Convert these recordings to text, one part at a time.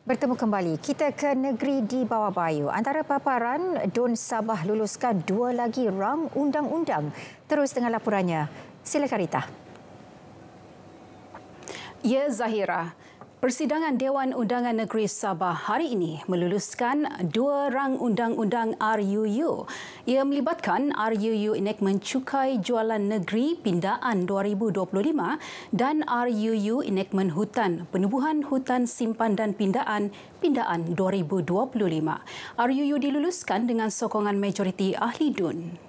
Bertemu kembali, kita ke negeri di bawah bayu. Antara paparan, Dun Sabah luluskan 2 lagi rang undang-undang. Terus dengan laporannya. Silakan Rita. Ya, Zahira. Persidangan Dewan Undangan Negeri Sabah hari ini meluluskan 2 rang undang-undang RUU. Ia melibatkan RUU Enactment Cukai Jualan Negeri Pindaan 2025 dan RUU Enactment Hutan Penubuhan Hutan Simpan dan Pindaan 2025. RUU diluluskan dengan sokongan majoriti ahli DUN.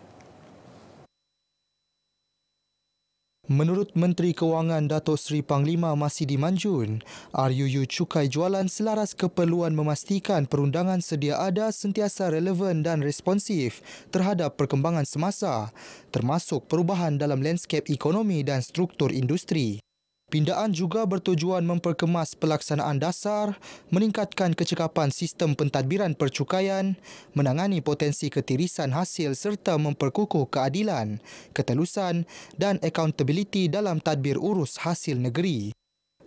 Menurut Menteri Kewangan Datuk Seri Panglima Masidi Manjun, RUU Cukai Jualan selaras keperluan memastikan perundangan sedia ada sentiasa relevan dan responsif terhadap perkembangan semasa, termasuk perubahan dalam lanskap ekonomi dan struktur industri. Pindaan juga bertujuan memperkemas pelaksanaan dasar, meningkatkan kecekapan sistem pentadbiran percukaian, menangani potensi ketirisan hasil serta memperkukuh keadilan, ketelusan dan accountability dalam tadbir urus hasil negeri.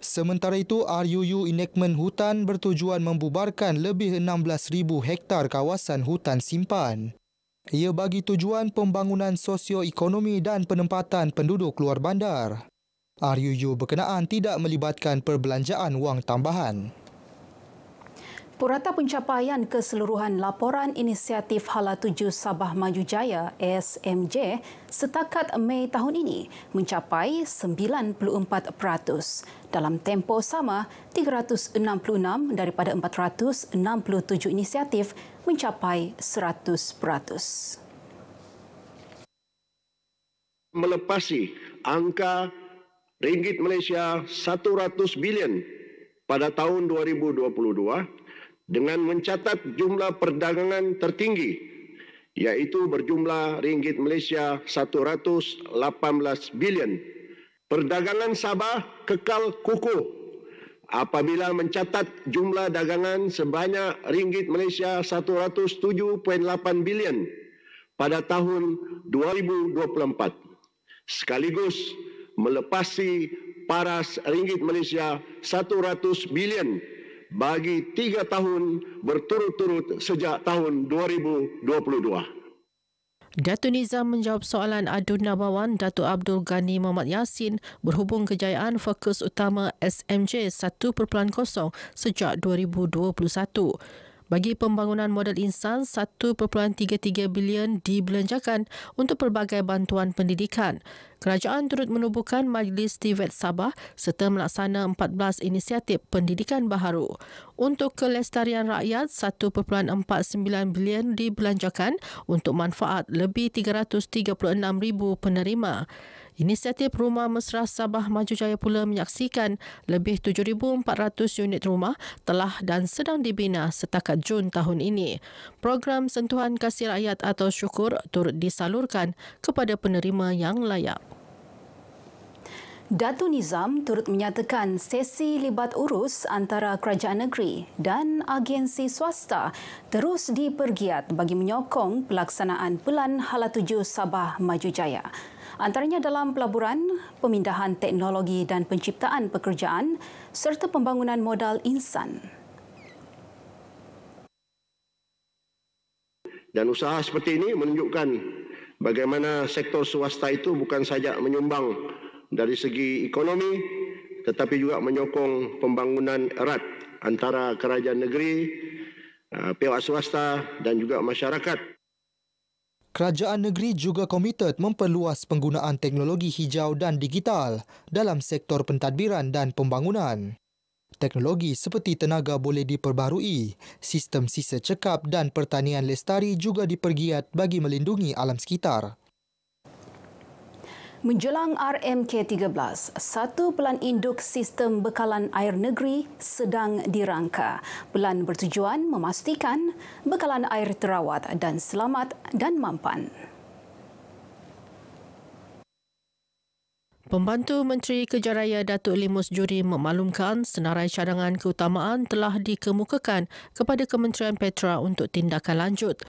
Sementara itu, RUU Enactment Hutan bertujuan membubarkan lebih 16,000 hektar kawasan hutan simpan. Ia bagi tujuan pembangunan sosioekonomi dan penempatan penduduk luar bandar. RUU berkenaan tidak melibatkan perbelanjaan wang tambahan. Purata pencapaian keseluruhan laporan inisiatif Hala 7 Sabah Maju Jaya SMJ setakat Mei tahun ini mencapai 94%. Dalam tempoh sama, 366 daripada 467 inisiatif mencapai 100%. Melepasi angka ringgit Malaysia 100 bilion pada tahun 2022 dengan mencatat jumlah perdagangan tertinggi iaitu berjumlah ringgit Malaysia 118 bilion. Perdagangan Sabah kekal kukuh apabila mencatat jumlah dagangan sebanyak ringgit Malaysia 107.8 bilion pada tahun 2024. Sekaligus melepasi paras ringgit Malaysia 100 bilion bagi 3 tahun berturut-turut sejak tahun 2022. Datuk Nizam menjawab soalan adu Nabawan Datuk Abdul Ghani Muhammad Yassin berhubung kejayaan fokus utama SMJ 1.0 sejak 2021. Bagi pembangunan modal insan, 1.33 bilion dibelanjakan untuk pelbagai bantuan pendidikan. Kerajaan turut menubuhkan Majlis TVET Sabah serta melaksana 14 inisiatif pendidikan baharu. Untuk kelestarian rakyat, 1.49 bilion dibelanjakan untuk manfaat lebih 336,000 penerima. Inisiatif Rumah Mesra Sabah Maju Jaya pula menyaksikan lebih 7,400 unit rumah telah dan sedang dibina setakat Jun tahun ini. Program Sentuhan Kasih Rakyat atau Syukur turut disalurkan kepada penerima yang layak. Datuk Nizam turut menyatakan sesi libat urus antara kerajaan negeri dan agensi swasta terus dipergiat bagi menyokong pelaksanaan Pelan Hala 7 Sabah Maju Jaya. Antaranya dalam pelaburan, pemindahan teknologi dan penciptaan pekerjaan serta pembangunan modal insan. Dan usaha seperti ini menunjukkan bagaimana sektor swasta itu bukan saja menyumbang dari segi ekonomi tetapi juga menyokong pembangunan erat antara kerajaan negeri, pihak swasta dan juga masyarakat. Kerajaan negeri juga komited memperluas penggunaan teknologi hijau dan digital dalam sektor pentadbiran dan pembangunan. Teknologi seperti tenaga boleh diperbaharui, sistem sisa cekap dan pertanian lestari juga dipergiat bagi melindungi alam sekitar. Menjelang RMK13, satu pelan induk sistem bekalan air negeri sedang dirangka. Pelan bertujuan memastikan bekalan air terawat dan selamat dan mampan. Pembantu Menteri Kejaraya Datuk Limus Juri memaklumkan senarai cadangan keutamaan telah dikemukakan kepada Kementerian Petra untuk tindakan lanjut.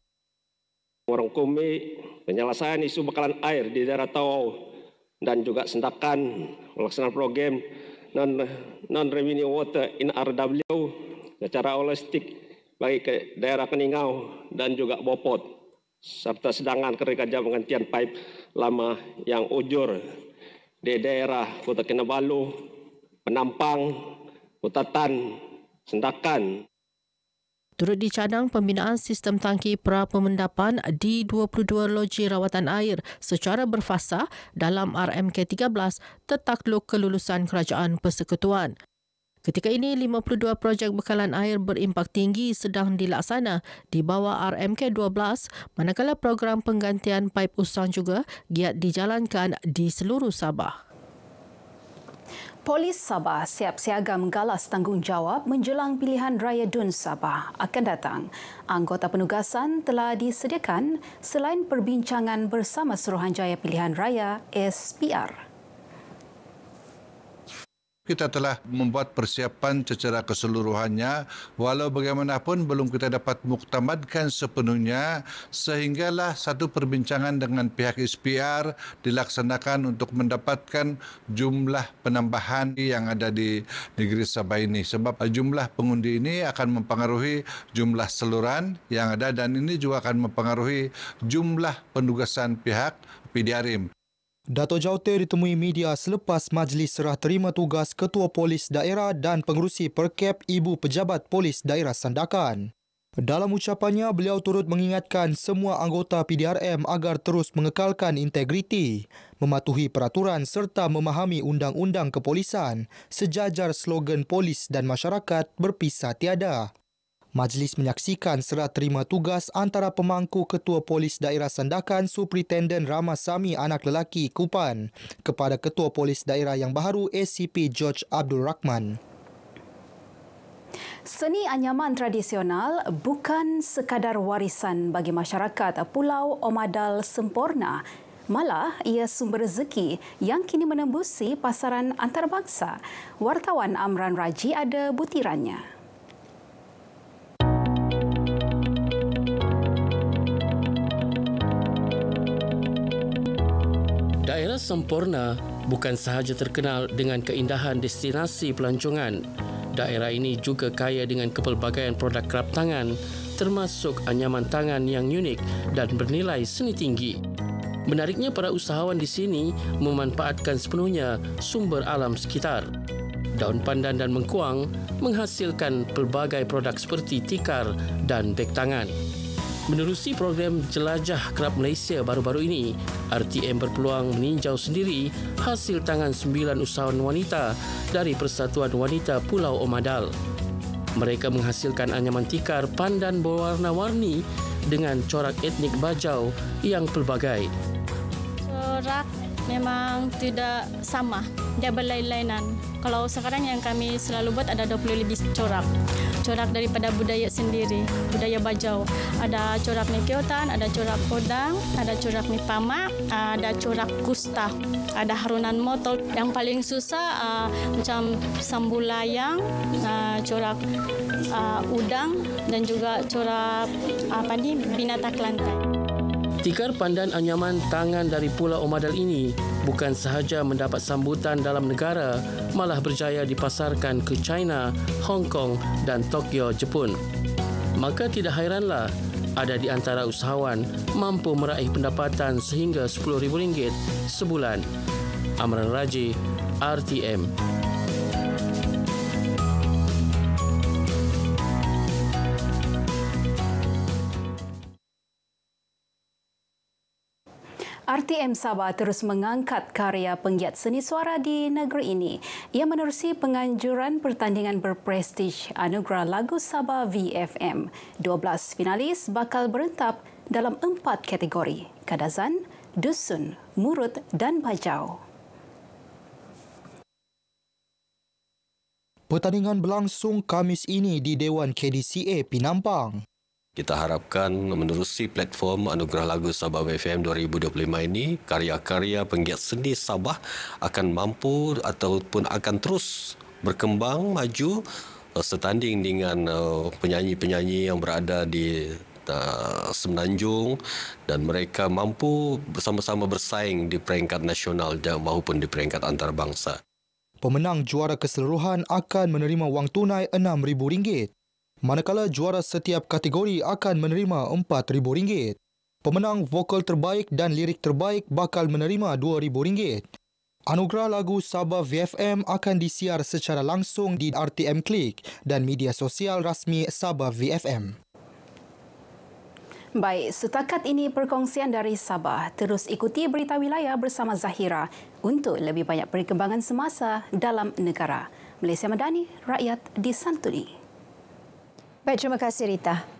Merangkumi penyelesaian isu bekalan air di daerah Tawau dan juga sendakan melaksanakan program non-revenue water in RW secara holistik bagi daerah Keningau dan juga Bopot, serta sedangkan kerja penggantian pipe lama yang ujur di daerah Kota Kinabalu, Penampang, Kutatan, Sendakan. Turut dicadang pembinaan sistem tangki pra-pemendapan di 22 loji rawatan air secara berfasa dalam RMK 13 tertakluk kelulusan Kerajaan Persekutuan. Ketika ini, 52 projek bekalan air berimpak tinggi sedang dilaksana di bawah RMK 12, manakala program penggantian paip usang juga giat dijalankan di seluruh Sabah. Polis Sabah siap siaga menggalas tanggungjawab menjelang pilihan raya DUN Sabah akan datang. Anggota penugasan telah disediakan selain perbincangan bersama Suruhanjaya Pilihan Raya SPR. Kita telah membuat persiapan secara keseluruhannya, walau bagaimanapun belum kita dapat muktamadkan sepenuhnya, sehinggalah satu perbincangan dengan pihak SPR dilaksanakan untuk mendapatkan jumlah penambahan yang ada di negeri Sabah ini. Sebab jumlah pengundi ini akan mempengaruhi jumlah seluruhan yang ada dan ini juga akan mempengaruhi jumlah penugasan pihak PDRM. Dato' Jautir ditemui media selepas majlis serah terima tugas Ketua Polis Daerah dan Pengerusi Perkap Ibu Pejabat Polis Daerah Sandakan. Dalam ucapannya, beliau turut mengingatkan semua anggota PDRM agar terus mengekalkan integriti, mematuhi peraturan serta memahami undang-undang kepolisan, sejajar slogan polis dan masyarakat berpisah tiada. Majlis menyaksikan serah terima tugas antara pemangku Ketua Polis Daerah Sandakan Superintenden Ramasamy Anak Lelaki Kupan kepada Ketua Polis Daerah yang baru ACP George Abdul Rahman. Seni anyaman tradisional bukan sekadar warisan bagi masyarakat Pulau Omadal sempurna. Malah, ia sumber rezeki yang kini menembusi pasaran antarabangsa. Wartawan Amran Raji ada butirannya. Daerah Sempurna bukan sahaja terkenal dengan keindahan destinasi pelancongan. Daerah ini juga kaya dengan kepelbagaian produk kerap tangan, termasuk anyaman tangan yang unik dan bernilai seni tinggi. Menariknya, para usahawan di sini memanfaatkan sepenuhnya sumber alam sekitar. Daun pandan dan mengkuang menghasilkan pelbagai produk seperti tikar dan beg tangan. Menerusi program Jelajah Kerap Malaysia baru-baru ini, RTM berpeluang meninjau sendiri hasil tangan 9 usahawan wanita dari Persatuan Wanita Pulau Omadal. Mereka menghasilkan anyaman tikar pandan berwarna-warni dengan corak etnik Bajau yang pelbagai. Corak memang tidak sama, dia berlain-lainan. Kalau sekarang yang kami selalu buat ada 20 lebih corak. Corak daripada budaya sendiri, budaya Bajau. Ada corak mi Kiotan, ada corak Kodang, ada corak mi Pamak, ada corak Kusta, ada harunan motol. Yang paling susah macam sambulayang, corak udang dan juga corak binatang kelantan. Tikar pandan anyaman tangan dari Pulau Omadal ini bukan sahaja mendapat sambutan dalam negara, malah berjaya dipasarkan ke China, Hong Kong dan Tokyo, Jepun. Maka tidak hairanlah ada di antara usahawan mampu meraih pendapatan sehingga RM10,000 sebulan. Amran Raji, RTM. RTM Sabah terus mengangkat karya penggiat seni suara di negeri ini. Ia menerusi penganjuran pertandingan berprestij Anugerah Lagu Sabah VFM. 12 finalis bakal berentap dalam 4 kategori: Kadazan, Dusun, Murut dan Bajau. Pertandingan berlangsung Khamis ini di Dewan KDCA Penampang. Kita harapkan menerusi platform Anugerah Lagu Sabah VFM 2025 ini, karya-karya penggiat seni Sabah akan mampu ataupun akan terus berkembang, maju, setanding dengan penyanyi-penyanyi yang berada di Semenanjung dan mereka mampu bersama-sama bersaing di peringkat nasional maupun di peringkat antarabangsa. Pemenang juara keseluruhan akan menerima wang tunai RM6,000. manakala juara setiap kategori akan menerima RM4,000. Pemenang vokal terbaik dan lirik terbaik bakal menerima RM2,000. Anugerah lagu Sabah VFM akan disiar secara langsung di RTM Klik dan media sosial rasmi Sabah VFM. Baik, setakat ini perkongsian dari Sabah. Terus ikuti berita wilayah bersama Zahira untuk lebih banyak perkembangan semasa dalam negara. Malaysia Madani, rakyat disantuni. Baik, terima kasih Rita.